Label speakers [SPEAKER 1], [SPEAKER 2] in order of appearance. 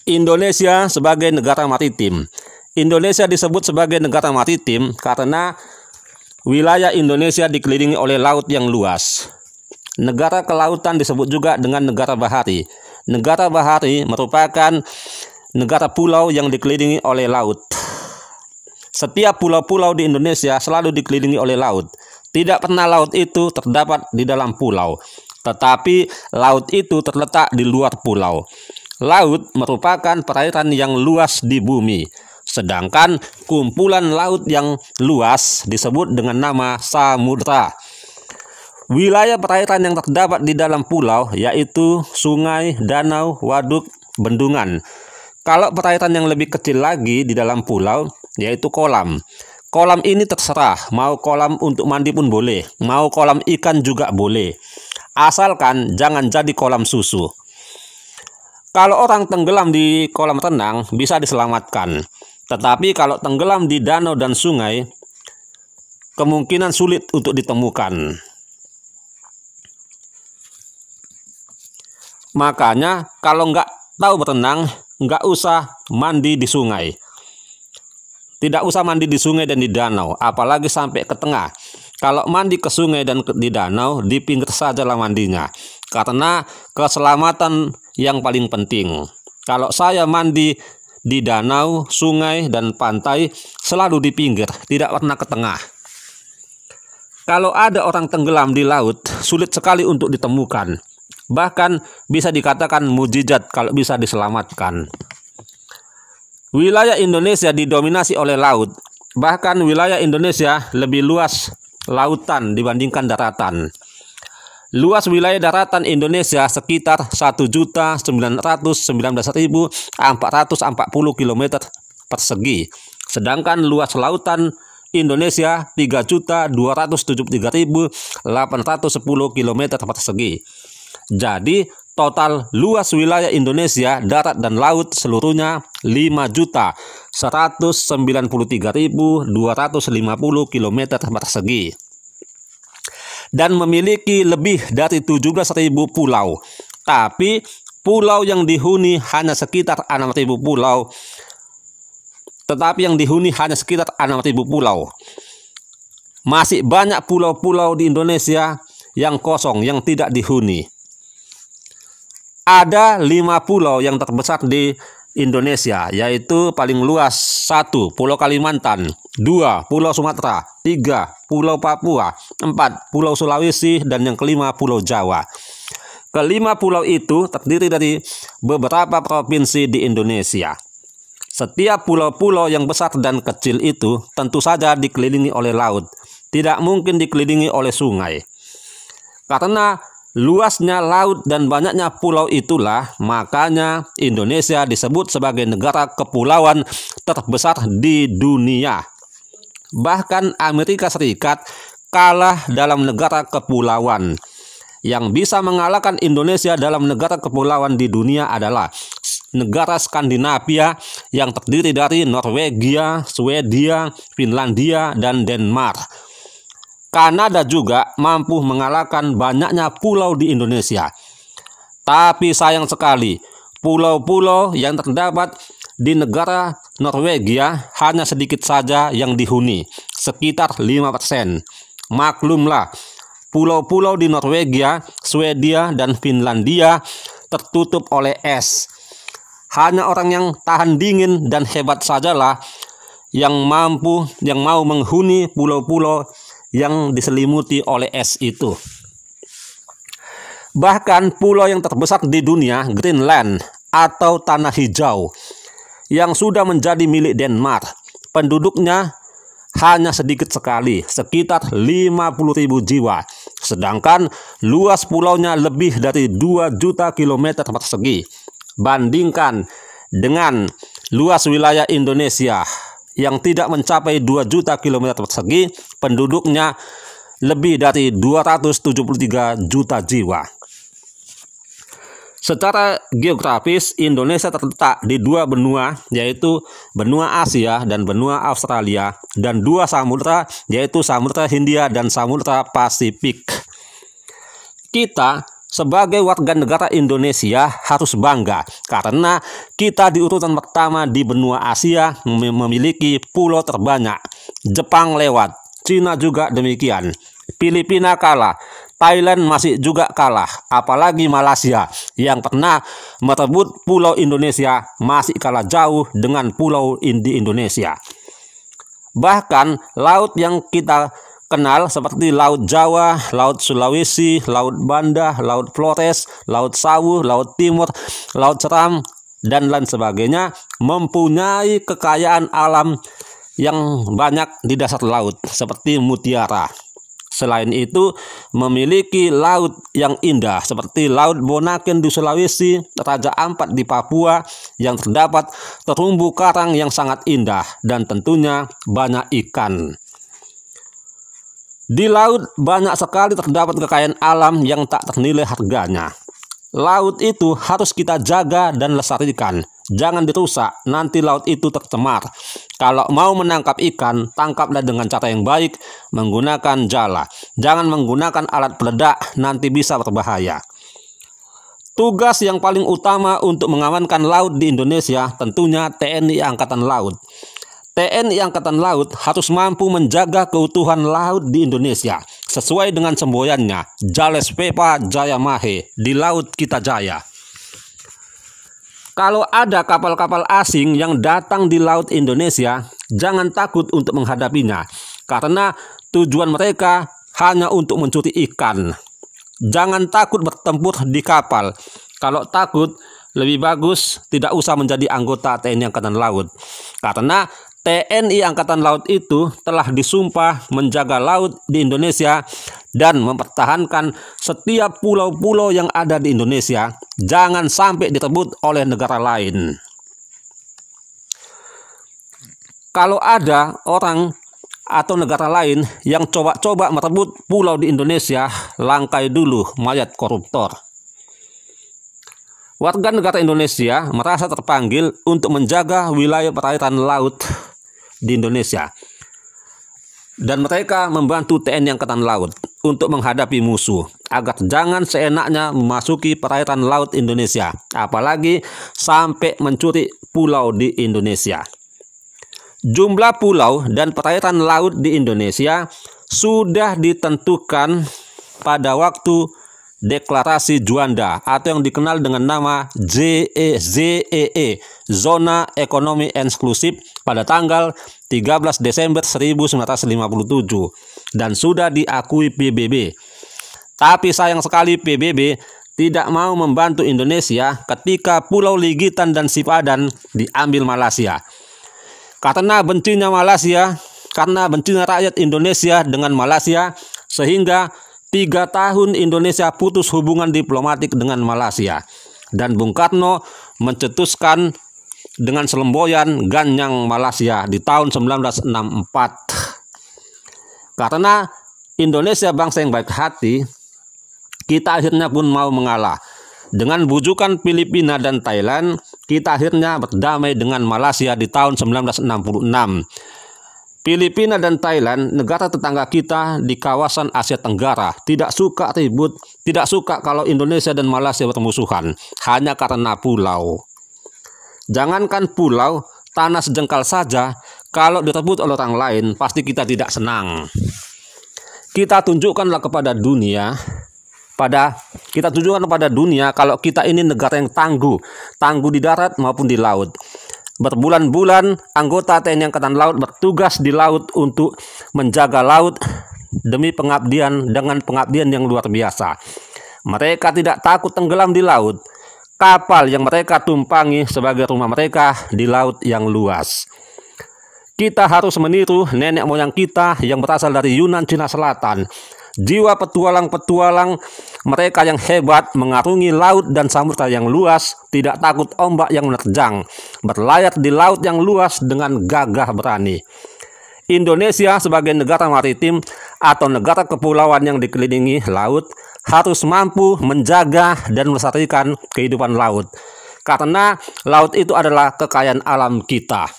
[SPEAKER 1] Indonesia sebagai negara maritim. Indonesia disebut sebagai negara maritim karena wilayah Indonesia dikelilingi oleh laut yang luas. Negara kelautan disebut juga dengan negara bahari. Negara bahari merupakan negara pulau yang dikelilingi oleh laut. Setiap pulau-pulau di Indonesia selalu dikelilingi oleh laut. Tidak pernah laut itu terdapat di dalam pulau, tetapi laut itu terletak di luar pulau. Laut merupakan perairan yang luas di bumi, sedangkan kumpulan laut yang luas disebut dengan nama samudra. Wilayah perairan yang terdapat di dalam pulau yaitu sungai, danau, waduk, bendungan. Kalau perairan yang lebih kecil lagi di dalam pulau yaitu kolam. Kolam ini terserah, mau kolam untuk mandi pun boleh, mau kolam ikan juga boleh. Asalkan jangan jadi kolam susu. Kalau orang tenggelam di kolam renang bisa diselamatkan. Tetapi kalau tenggelam di danau dan sungai, kemungkinan sulit untuk ditemukan. Makanya kalau nggak tahu berenang, nggak usah mandi di sungai. Tidak usah mandi di sungai dan di danau, apalagi sampai ke tengah. Kalau mandi ke sungai dan di danau, di pinggir sajalah mandinya. Karena keselamatan yang paling penting. Kalau saya mandi di danau, sungai, dan pantai, selalu di pinggir, tidak pernah ke tengah. Kalau ada orang tenggelam di laut, sulit sekali untuk ditemukan. Bahkan bisa dikatakan mukjizat kalau bisa diselamatkan. Wilayah Indonesia didominasi oleh laut. Bahkan wilayah Indonesia lebih luas lautan dibandingkan daratan. Luas wilayah daratan Indonesia sekitar 1.919.440 km persegi. Sedangkan luas lautan Indonesia 3.273.810 km persegi. Jadi total luas wilayah Indonesia darat dan laut seluruhnya 5.193.250 km persegi. Dan memiliki lebih dari 17.000 pulau. Tapi pulau yang dihuni hanya sekitar 6.000 pulau. Masih banyak pulau-pulau di Indonesia yang kosong, yang tidak dihuni. Ada 5 pulau yang terbesar di Indonesia, yaitu paling luas 1. Pulau Kalimantan, 2. Pulau Sumatera, 3. Pulau Papua, 4. Pulau Sulawesi, dan yang kelima Pulau Jawa. Kelima pulau itu terdiri dari beberapa provinsi di Indonesia. Setiap pulau-pulau yang besar dan kecil itu tentu saja dikelilingi oleh laut, tidak mungkin dikelilingi oleh sungai. Karena luasnya laut dan banyaknya pulau itulah makanya Indonesia disebut sebagai negara kepulauan terbesar di dunia. Bahkan Amerika Serikat kalah dalam negara kepulauan. Yang bisa mengalahkan Indonesia dalam negara kepulauan di dunia adalah negara Skandinavia yang terdiri dari Norwegia, Swedia, Finlandia, dan Denmark. Kanada juga mampu mengalahkan banyaknya pulau di Indonesia. Tapi sayang sekali, pulau-pulau yang terdapat di negara Norwegia hanya sedikit saja yang dihuni, sekitar 5%. Maklumlah, pulau-pulau di Norwegia, Swedia, dan Finlandia tertutup oleh es. Hanya orang yang tahan dingin dan hebat sajalah yang mau menghuni pulau-pulau yang diselimuti oleh es itu. Bahkan pulau yang terbesar di dunia, Greenland atau Tanah Hijau, yang sudah menjadi milik Denmark, penduduknya hanya sedikit sekali, sekitar 50.000 jiwa. Sedangkan luas pulaunya lebih dari 2 juta kilometer persegi. Bandingkan dengan luas wilayah Indonesia yang tidak mencapai 2 juta kilometer persegi, penduduknya lebih dari 273 juta jiwa. Secara geografis, Indonesia terletak di 2 benua, yaitu benua Asia dan benua Australia, dan 2 samudra, yaitu Samudra Hindia dan Samudra Pasifik. Kita sebagai warga negara Indonesia harus bangga karena kita di urutan pertama di benua Asia memiliki pulau terbanyak. Jepang lewat, Cina juga demikian. Filipina kalah, Thailand masih juga kalah, apalagi Malaysia yang pernah merebut pulau Indonesia masih kalah jauh dengan pulau di Indonesia. Bahkan laut yang kita kenal seperti Laut Jawa, Laut Sulawesi, Laut Banda, Laut Flores, Laut Sawu, Laut Timur, Laut Seram, dan lain sebagainya mempunyai kekayaan alam yang banyak di dasar laut seperti mutiara. Selain itu memiliki laut yang indah seperti Laut Bonaken di Sulawesi, Raja Ampat di Papua yang terdapat terumbu karang yang sangat indah dan tentunya banyak ikan. Di laut banyak sekali terdapat kekayaan alam yang tak ternilai harganya. Laut itu harus kita jaga dan lestarikan. Jangan dirusak, nanti laut itu tercemar. Kalau mau menangkap ikan, tangkaplah dengan cara yang baik, menggunakan jala. Jangan menggunakan alat peledak, nanti bisa berbahaya. Tugas yang paling utama untuk mengamankan laut di Indonesia tentunya TNI Angkatan Laut. TNI Angkatan Laut harus mampu menjaga keutuhan laut di Indonesia sesuai dengan semboyannya, Jales Pepa Jaya Mahe, di Laut Kita Jaya. Kalau ada kapal-kapal asing yang datang di laut Indonesia, jangan takut untuk menghadapinya, karena tujuan mereka hanya untuk mencuri ikan. Jangan takut bertempur di kapal. Kalau takut, lebih bagus tidak usah menjadi anggota TNI Angkatan Laut, karena TNI Angkatan Laut itu telah disumpah menjaga laut di Indonesia dan mempertahankan setiap pulau-pulau yang ada di Indonesia jangan sampai direbut oleh negara lain. Kalau ada orang atau negara lain yang coba-coba merebut pulau di Indonesia, langkai dulu mayat koruptor. Warga negara Indonesia merasa terpanggil untuk menjaga wilayah perairan laut di Indonesia. Dan mereka membantu TNI Angkatan Laut untuk menghadapi musuh agar jangan seenaknya memasuki perairan laut Indonesia, apalagi sampai mencuri pulau di Indonesia. Jumlah pulau dan perairan laut di Indonesia sudah ditentukan pada waktu Deklarasi Juanda atau yang dikenal dengan nama ZEE, Zona Ekonomi Eksklusif, pada tanggal 13 Desember 1957 dan sudah diakui PBB. Tapi sayang sekali PBB tidak mau membantu Indonesia ketika Pulau Ligitan dan Sipadan diambil Malaysia. Karena bencinya rakyat Indonesia dengan Malaysia, sehingga 3 tahun Indonesia putus hubungan diplomatik dengan Malaysia. Dan Bung Karno mencetuskan dengan Selemboyan Ganyang Malaysia di tahun 1964. Karena Indonesia bangsa yang baik hati, kita akhirnya pun mau mengalah. Dengan bujukan Filipina dan Thailand, kita akhirnya berdamai dengan Malaysia di tahun 1966. Filipina dan Thailand, negara tetangga kita di kawasan Asia Tenggara, tidak suka ribut, tidak suka kalau Indonesia dan Malaysia bermusuhan, hanya karena pulau. Jangankan pulau, tanah sejengkal saja, kalau direbut oleh orang lain, pasti kita tidak senang. Kita tunjukkanlah kepada dunia, kalau kita ini negara yang tangguh di darat maupun di laut. Berbulan-bulan anggota TNI Angkatan Laut bertugas di laut untuk menjaga laut demi pengabdian dengan pengabdian yang luar biasa. Mereka tidak takut tenggelam di laut. Kapal yang mereka tumpangi sebagai rumah mereka di laut yang luas. Kita harus meniru nenek moyang kita yang berasal dari Yunan, Cina Selatan. Jiwa petualang-petualang mereka yang hebat mengarungi laut dan samudra yang luas, tidak takut ombak yang menerjang, berlayar di laut yang luas dengan gagah berani. Indonesia sebagai negara maritim atau negara kepulauan yang dikelilingi laut harus mampu menjaga dan melestarikan kehidupan laut. Karena laut itu adalah kekayaan alam kita.